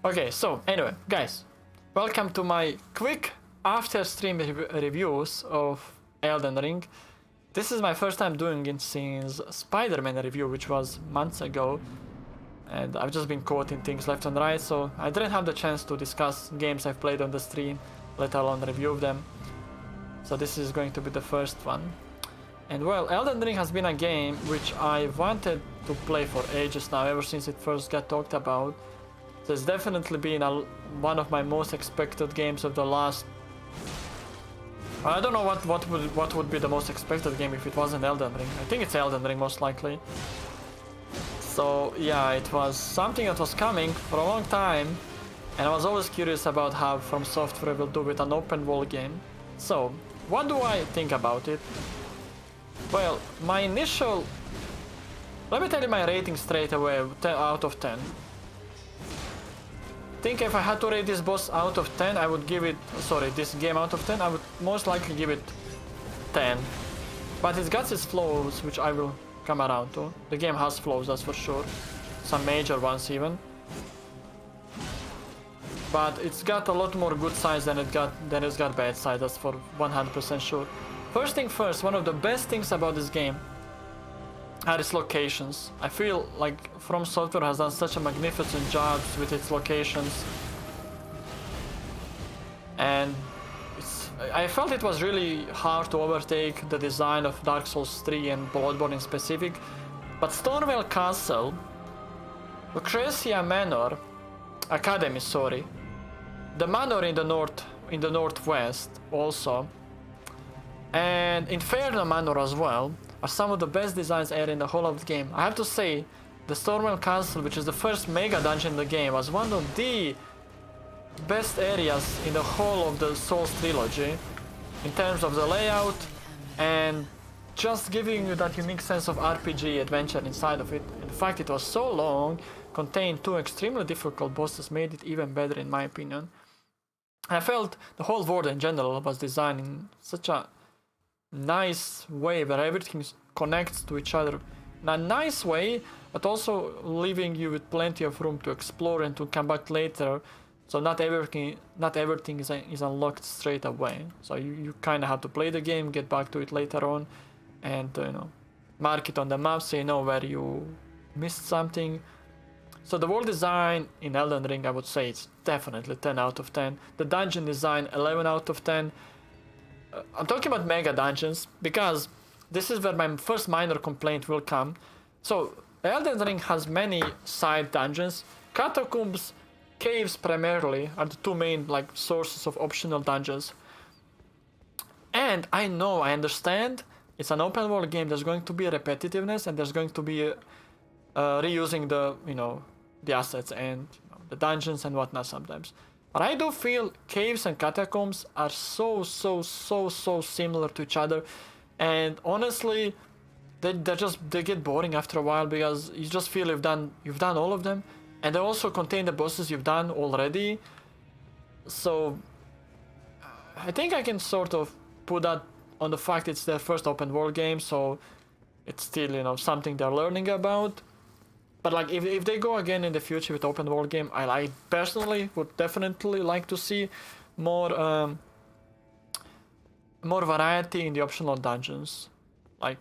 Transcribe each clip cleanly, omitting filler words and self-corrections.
Okay, so anyway, guys, welcome to my quick after stream reviews of Elden Ring. This is my first time doing it since Spider-Man review, which was months ago, and I've just been quoting things left and right, so I didn't have the chance to discuss games I've played on the stream, let alone review them. So this is going to be the first one. And well, Elden Ring has been a game which I wanted to play for ages now, ever since it first got talked about. So it's definitely been one of my most expected games of the last... I don't know what would be the most expected game if it wasn't Elden Ring. I think it's Elden Ring most likely. So yeah, it was something that was coming for a long time, and I was always curious about how From Software will do with an open world game. So, what do I think about it? Well, my initial... Let me tell you my rating straight away, 10 out of 10. I think if I had to rate this boss out of 10, I would give it... Sorry, this game out of 10, I would most likely give it 10. But it's got its flaws, which I will come around to. The game has flaws, that's for sure. Some major ones even. But it's got a lot more good sides than it's got bad sides, that's for 100% sure. First thing first, one of the best things about this game are its locations. I feel like From Software has done such a magnificent job with its locations. And I felt it was really hard to overtake the design of Dark Souls 3 and Bloodborne in specific. But Stormwell Castle, Lucretia Manor, Academy, sorry, the Manor in the northwest also, and Inferno Manor as well, are some of the best designs ever in the whole of the game. I have to say, the Stormwell Castle, which is the first mega dungeon in the game, was one of the best areas in the whole of the Souls trilogy in terms of the layout and just giving you that unique sense of RPG adventure inside of it. And the fact it was so long, contained two extremely difficult bosses, made it even better in my opinion. I felt the whole world in general was designed in such a nice way where everything connects to each other in a nice way, but also leaving you with plenty of room to explore and to come back later. So not everything is unlocked straight away. So you kind of have to play the game, get back to it later on, and you know, mark it on the map so you know where you missed something. So the world design in Elden Ring, I would say it's definitely 10 out of 10. The dungeon design, 11 out of 10. I'm talking about mega dungeons because this is where my first minor complaint will come. So Elden Ring has many side dungeons. Catacombs, caves primarily are the two main sources of optional dungeons. And I understand it's an open world game. There's going to be repetitiveness and there's going to be reusing the assets and the dungeons and whatnot sometimes. But I do feel caves and catacombs are so similar to each other, and honestly, they get boring after a while because you just feel you've done all of them, and they also contain the bosses you've done already. So I think I can sort of put that on the fact it's their first open world game, so it's still something they're learning about. But if they go again in the future with open world game, I personally would definitely like to see more variety in the optional dungeons.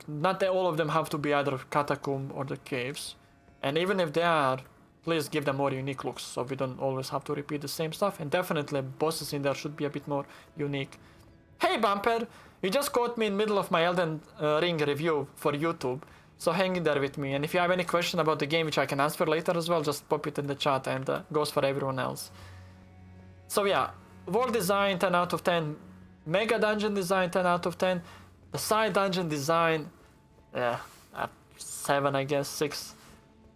Not all of them have to be either catacomb or the caves, and even if they are, please give them more unique looks so we don't always have to repeat the same stuff. And definitely bosses in there should be a bit more unique. Hey Bumper, you just caught me in the middle of my Elden Ring review for YouTube. So hang in there with me, and if you have any question about the game which I can answer later as well, just pop it in the chat, and goes for everyone else. So yeah, world design 10 out of 10, mega dungeon design 10 out of 10, the side dungeon design, 7 I guess, 6.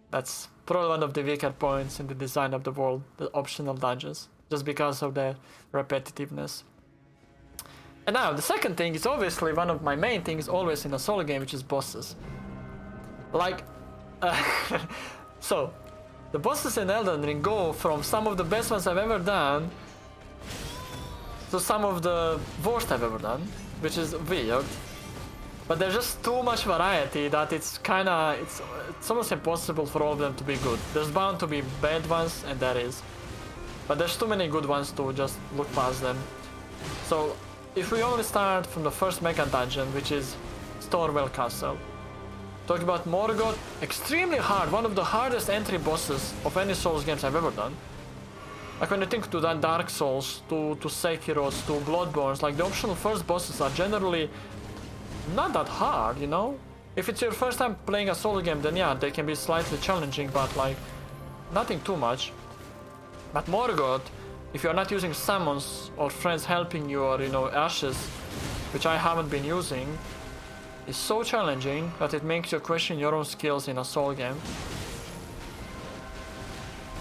That's probably one of the weaker points in the design of the world, the optional dungeons, just because of their repetitiveness. And now the second thing is obviously one of my main things always in a solo game, which is bosses. So, the bosses in Elden Ring go from some of the best ones I've ever done to some of the worst I've ever done, which is weird. But there's just too much variety that it's almost impossible for all of them to be good. There's bound to be bad ones, and there is. but there's too many good ones to just look past them. So if we only start from the first mega dungeon, which is Stormwell Castle, talking about Morgoth, extremely hard, one of the hardest entry bosses of any Souls games I've ever done. Like when you think to that Dark Souls, to Sekiros, to Bloodborns, like the optional first bosses are generally not that hard, you know? If it's your first time playing a Souls game, then yeah, they can be slightly challenging, but like nothing too much. But Morgoth, if you're not using summons or friends helping you or, you know, ashes, which I haven't been using, is so challenging that it makes you question your own skills in a Soul game.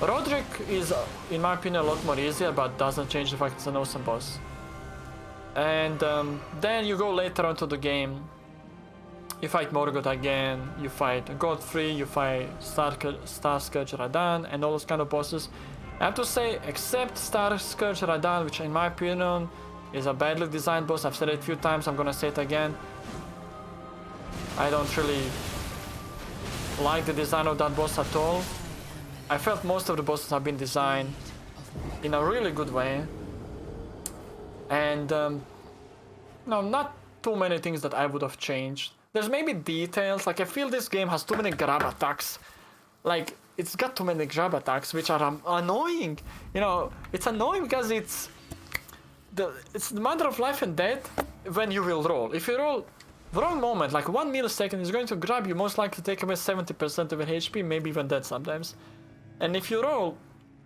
Roderick is, in my opinion, a lot more easier, but doesn't change the fact it's an awesome boss. And then you go later on to the game, you fight Morgoth again, you fight Godfrey, you fight Starscourge Radan, and all those kind of bosses. I have to say, except Starscourge Radan, which in my opinion is a badly designed boss, I've said it a few times, I'm gonna say it again. I don't really like the design of that boss at all. I felt most of the bosses have been designed in a really good way. And no, not too many things that I would have changed. There's maybe details, like I feel this game has too many grab attacks. Like, it's got too many grab attacks, which are annoying. You know, it's annoying because it's the matter of life and death when you will roll. If you roll the wrong moment, like 1 millisecond, is going to grab you, most likely take away 70% of your HP, maybe even dead sometimes. And if you roll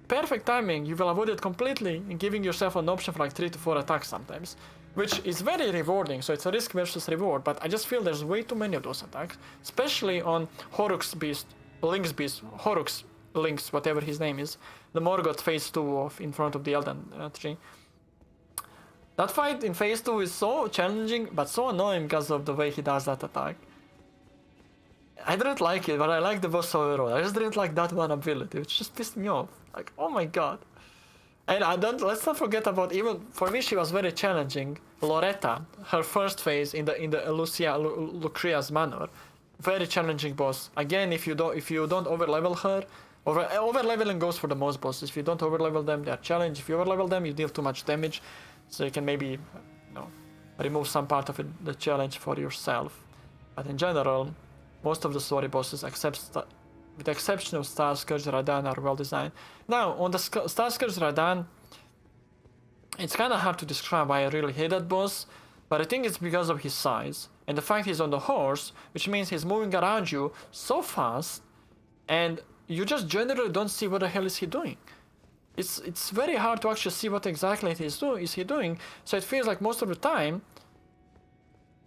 perfect timing, you will avoid it completely, giving yourself an option for like 3 to 4 attacks sometimes, which is very rewarding. So it's a risk versus reward, but I just feel there's way too many of those attacks, especially on Horrocks Beast, Horrocks Lynx, whatever his name is, the Morgoth phase 2 of in front of the Elden tree. That fight in phase 2 is so challenging, but so annoying because of the way he does that attack. I didn't like it, but I like the boss overall. I just didn't like that one ability, which just pissed me off. Like, oh my god. And let's not forget about, even for me she was very challenging, Loretta, her first phase in the Lucria's manor. Very challenging boss. Again, if you don't overlevel her, overleveling goes for the most bosses. If you don't overlevel them, they are challenged. If you overlevel them, you deal too much damage, so you can maybe, you know, remove some part of the challenge for yourself. But in general, most of the story bosses, with the exception of Starscourge Radan, are well designed. Now, on the Starscourge Radan, it's kind of hard to describe why I really hate that boss, but I think it's because of his size and the fact he's on the horse, which means he's moving around you so fast, and you just generally don't see what the hell is he doing. It's very hard to actually see what exactly is he doing. So it feels like most of the time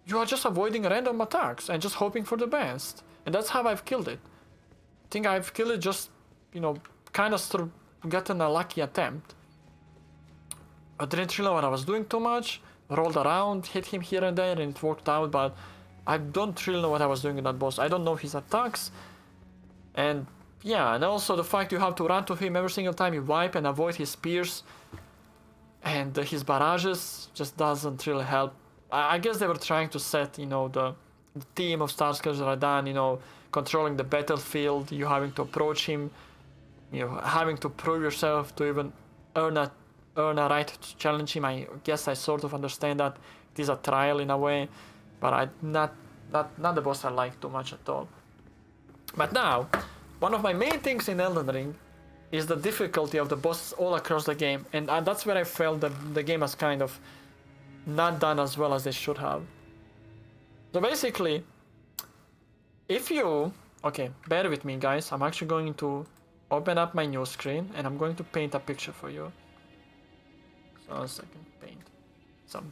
you are just avoiding random attacks and just hoping for the best. And that's how I've killed it. I think I've killed it just, you know, kind of through getting a lucky attempt. I didn't really know what I was doing too much. Rolled around, hit him here and there, and it worked out, but I don't really know what I was doing with that boss. I don't know his attacks. And yeah, and also the fact you have to run to him every single time you wipe and avoid his spears and his barrages just doesn't really help. I guess they were trying to set, you know, the theme of Starscourge Radan, you know, controlling the battlefield, you having to approach him, you know, having to prove yourself to even earn a right to challenge him. I guess I sort of understand that it is a trial in a way, but not the boss I like too much at all. But now, one of my main things in Elden Ring is the difficulty of the bosses all across the game, and that's where I felt that the game has kind of not done as well as they should have. So basically, if you... Okay, bear with me guys, I'm actually going to open up my new screen and I'm going to paint a picture for you. So a second, paint. So,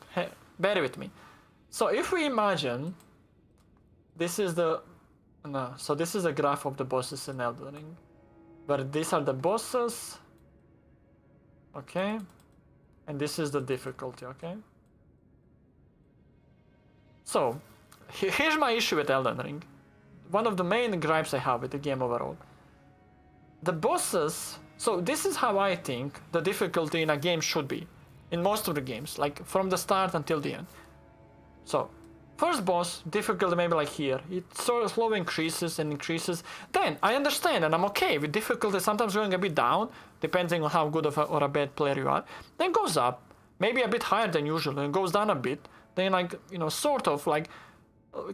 bear with me. So if we imagine, this is the... No, so this is a graph of the bosses in Elden Ring, where these are the bosses, okay, and this is the difficulty, okay. So here's my issue with Elden Ring. One of the main gripes I have with the game overall. The bosses, so this is how I think the difficulty in a game should be, in most of the games, like from the start until the end. So First boss, difficulty maybe like here. It sort of slowly increases and increases. Then, I understand and I'm okay with difficulty sometimes going a bit down, depending on how good of or a bad player you are. Then goes up, maybe a bit higher than usual, and goes down a bit. Then like, you know, sort of like,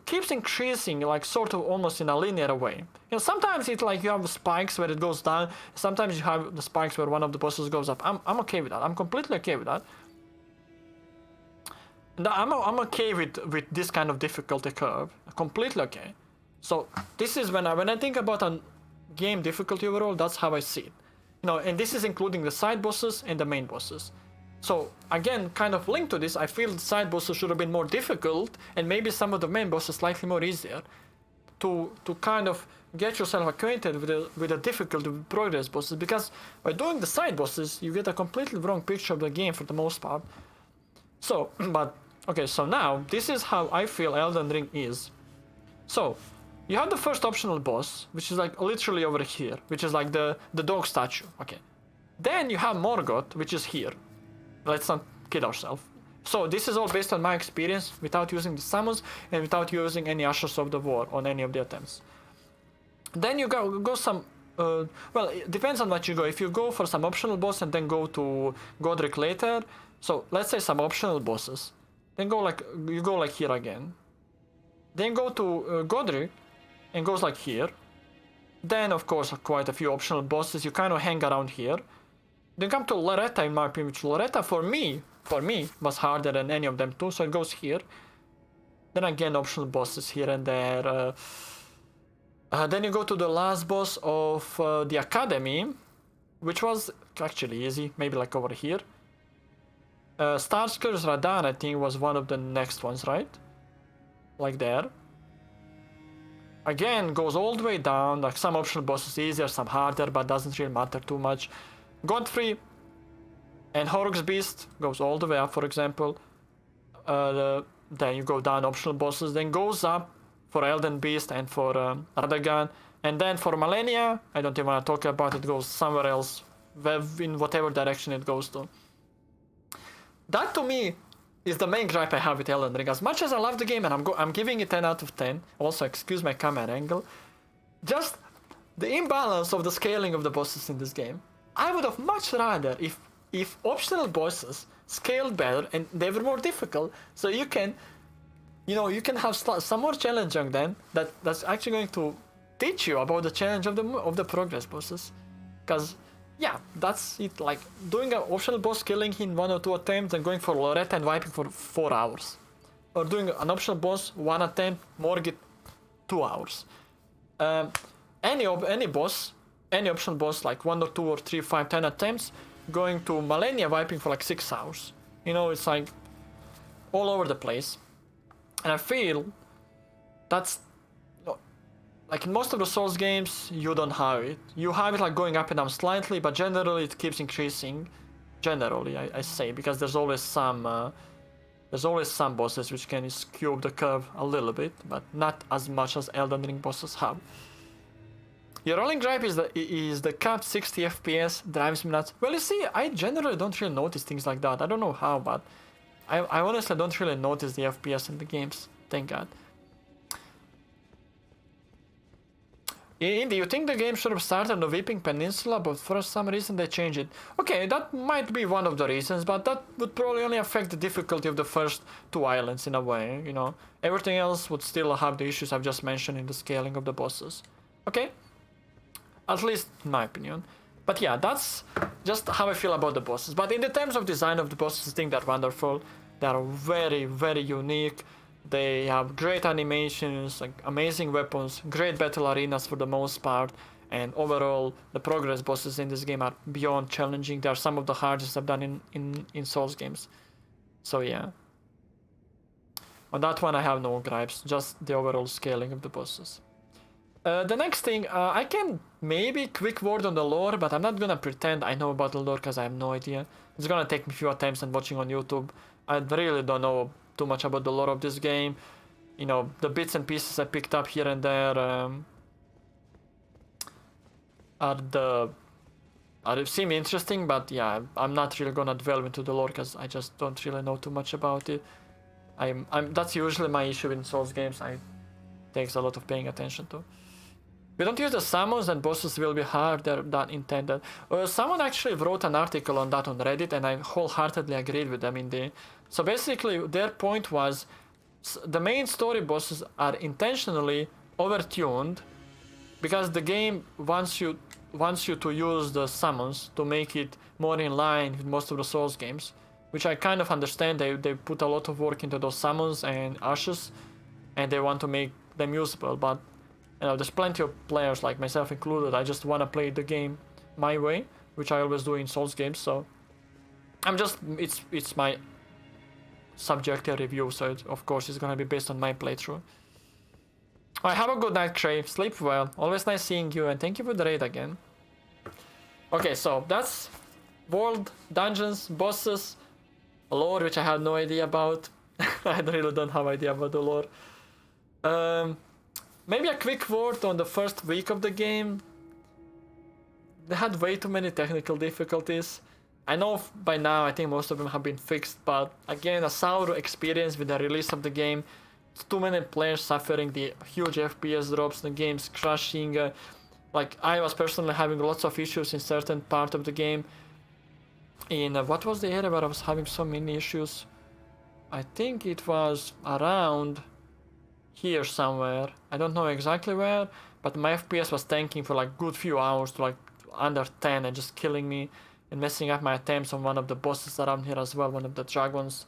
keeps increasing, like sort of almost in a linear way. You know, sometimes it's like you have spikes where it goes down. Sometimes you have the spikes where one of the bosses goes up. I'm okay with that. I'm completely okay with that. I'm okay with this kind of difficulty curve. Completely okay. So this is when I think about a game difficulty overall, that's how I see it. You know, and this is including the side bosses and the main bosses. So again, kind of linked to this, I feel the side bosses should have been more difficult and maybe some of the main bosses slightly more easier to kind of get yourself acquainted with the difficulty of progress bosses, because by doing the side bosses you get a completely wrong picture of the game for the most part. So, but okay, so now this is how I feel Elden Ring is. So you have the first optional boss, which is like literally over here, which is like the dog statue. Okay, then you have Morgoth, which is here. Let's not kid ourselves. So this is all based on my experience without using the summons and without using any Ashes of the War on any of the attempts. Then you go some, well, it depends on what you go. If you go for some optional boss and then go to Godric later, so let's say some optional bosses, then you go like here again. Then go to Godric and goes like here. Then of course quite a few optional bosses, you kind of hang around here. Then come to Loretta in my opinion, which Loretta for me was harder than any of them too, so it goes here. Then again optional bosses here and there. Then you go to the last boss of the Academy, which was actually easy, maybe like over here. Starscur's Radahn I think was one of the next ones, right? Like there. Again, goes all the way down, like some optional bosses easier, some harder, but doesn't really matter too much. Godfrey and Horrocks Beast goes all the way up, for example. Then you go down optional bosses, then goes up for Elden Beast and for Radagon. And then for Malenia, I don't even want to talk about it, goes somewhere else, in whatever direction it goes to. That to me is the main gripe I have with Elden Ring. As much as I love the game and I'm giving it 10 out of 10, also excuse my camera angle, just the imbalance of the scaling of the bosses in this game. I would have much rather if optional bosses scaled better and they were more difficult, so you can have some more challenge on them that's actually going to teach you about the challenge of the progress bosses. Because yeah, that's it. Like doing an optional boss killing in 1 or 2 attempts and going for Loretta and wiping for 4 hours, or doing an optional boss 1 attempt, Morgit 2 hours. Any boss. Any optional boss like 1 or 2 or 3, 5, 10 attempts, going to Malenia wiping for like 6 hours. You know, it's like all over the place. And I feel that's like in most of the Souls games you don't have it. You have it like going up and down slightly, but generally it keeps increasing. Generally, I say, because there's always some bosses which can skew the curve a little bit, but not as much as Elden Ring bosses have. Your only gripe is the capped 60 FPS drives me nuts. Well, you see, I generally don't really notice things like that. I don't know how, but I honestly don't really notice the FPS in the games. Thank God. Indy, you think the game should have started on the Weeping Peninsula, but for some reason they changed it. Okay, that might be one of the reasons, but that would probably only affect the difficulty of the first 2 islands in a way, you know. Everything else would still have the issues I've just mentioned in the scaling of the bosses. Okay? At least in my opinion. But yeah, that's just how I feel about the bosses. But in the terms of design of the bosses, I think they're wonderful. They are very, very unique. They have great animations, like amazing weapons, great battle arenas for the most part, and overall the progress bosses in this game are beyond challenging. They are some of the hardest I've done in Souls games. So yeah. On that one I have no gripes, just the overall scaling of the bosses. The next thing, I can maybe quick word on the lore, but I'm not gonna pretend I know about the lore because I have no idea. It's gonna take me a few attempts and watching on YouTube. I really don't know too much about the lore of this game. You know, the bits and pieces I picked up here and there seem interesting, but yeah, I'm not really gonna delve into the lore because I just don't really know too much about it. That's usually my issue in Souls games. I takes a lot of paying attention to. We don't use the summons and bosses will be harder than intended. Someone actually wrote an article on that on Reddit, and I wholeheartedly agreed with them in the. So basically, their point was the main story bosses are intentionally overtuned because the game wants you to use the summons to make it more in line with most of the Souls games, which I kind of understand. They put a lot of work into those summons and ashes, and they want to make them usable, but you know, there's plenty of players, like myself included, I just want to play the game my way, which I always do in Souls games. So it's my subjective review, so of course it's gonna be based on my playthrough. Alright, have a good night, Cray. Sleep well. Always nice seeing you, and thank you for the raid again. Okay, so that's world, dungeons, bosses, lore, which I had no idea about. I really don't have idea about the lore. Maybe a quick word on the first week of the game. They had way too many technical difficulties. I know by now I think most of them have been fixed, but again, a sour experience with the release of the game. Too many players suffering the huge FPS drops, the game's crashing. Like, I was personally having lots of issues in certain part of the game. In what was the area where I was having so many issues? I think it was around here somewhere. I don't know exactly where, but my FPS was tanking for like good few hours to like under 10 and just killing me and messing up my attempts on one of the bosses around here as well, one of the dragons.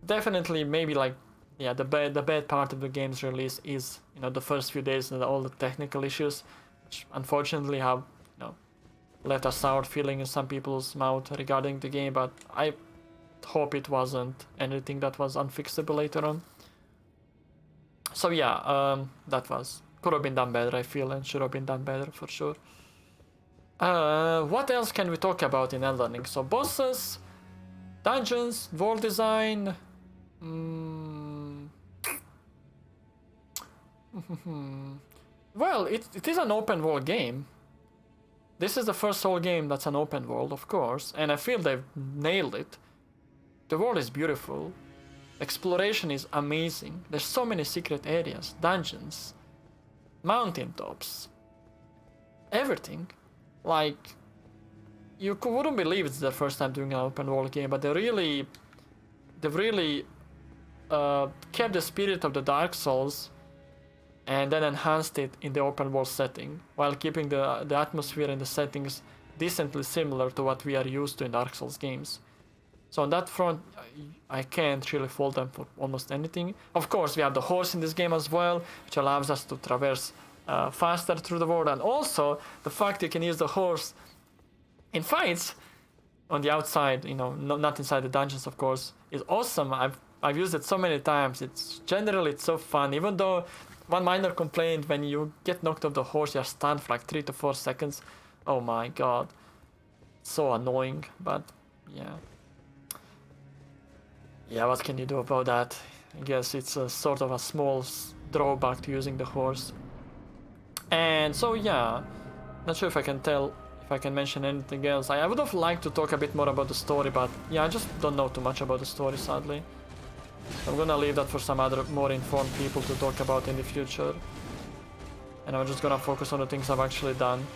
Definitely, maybe like, yeah, the bad part of the game's release is, you know, the first few days and all the technical issues, which unfortunately have, you know, left a sour feeling in some people's mouth regarding the game, but I hope it wasn't anything that was unfixable later on. So yeah, that could have been done better, I feel, and should have been done better for sure. What else can we talk about in Elden Ring? So bosses, dungeons, world design. Well, it is an open world game. This is the first Soul game that's an open world, of course, and I feel they've nailed it. The world is beautiful. Exploration is amazing. There's so many secret areas, dungeons, mountaintops, everything. Like, you wouldn't believe it's their first time doing an open world game, but they've really kept the spirit of the Dark Souls and then enhanced it in the open world setting, while keeping the atmosphere and the settings decently similar to what we are used to in Dark Souls games. So on that front, I can't really fault them for almost anything. Of course, we have the horse in this game as well, which allows us to traverse faster through the world, and also the fact you can use the horse in fights on the outside, you know, not inside the dungeons, of course, is awesome. I've used it so many times. It's so fun, even though one minor complaint: when you get knocked off the horse, you're stunned for like 3 to 4 seconds. Oh my god, so annoying. But yeah, what can you do about that? I guess it's a sort of a small drawback to using the horse. And so yeah, not sure if I can mention anything else. I would have liked to talk a bit more about the story, but yeah, I just don't know too much about the story, sadly. I'm gonna leave that for some other more informed people to talk about in the future. And I'm just gonna focus on the things I've actually done.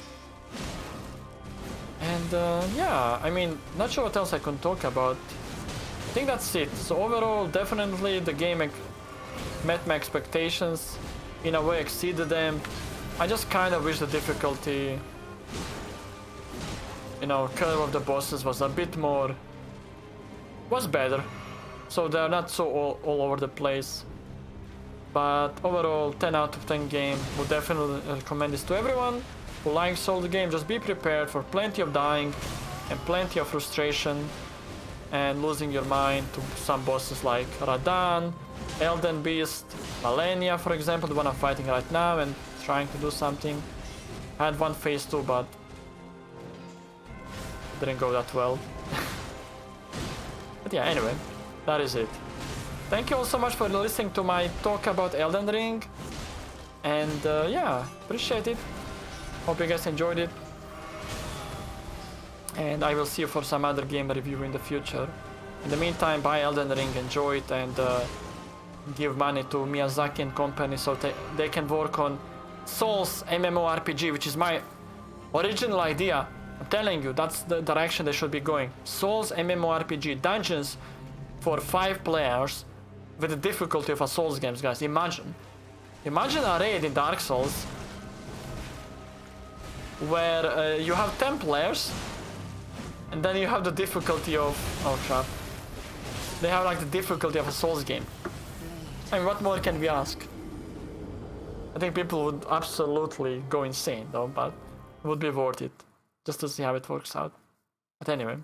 And yeah, I mean, not sure what else I can talk about. I think that's it. So overall, definitely the game met my expectations, in a way exceeded them. I just kind of wish the difficulty, you know, curve of the bosses was a bit more, was better, so they're not so all over the place. But overall, 10 out of 10 game. Would definitely recommend this to everyone who likes Souls game. Just be prepared for plenty of dying and plenty of frustration and losing your mind to some bosses like Radan, Elden Beast, Malenia, for example, the one I'm fighting right now and trying to do something. I had one phase 2, but didn't go that well. But yeah, anyway, that is it. Thank you all so much for listening to my talk about Elden Ring. And yeah, appreciate it. Hope you guys enjoyed it. And I will see you for some other game review in the future. In the meantime, buy Elden Ring, enjoy it, and give money to Miyazaki and company so they can work on Souls MMORPG, which is my original idea. I'm telling you, that's the direction they should be going. Souls MMORPG, dungeons for 5 players with the difficulty of a Souls games, guys. Imagine a raid in Dark Souls where you have 10 players and then you have the difficulty of... oh crap. They have like the difficulty of a Souls game. I mean, what more can we ask? I think people would absolutely go insane though, but it would be worth it just to see how it works out. But anyway,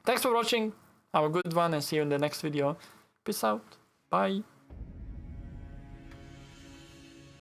thanks for watching, have a good one, and see you in the next video. Peace out, bye.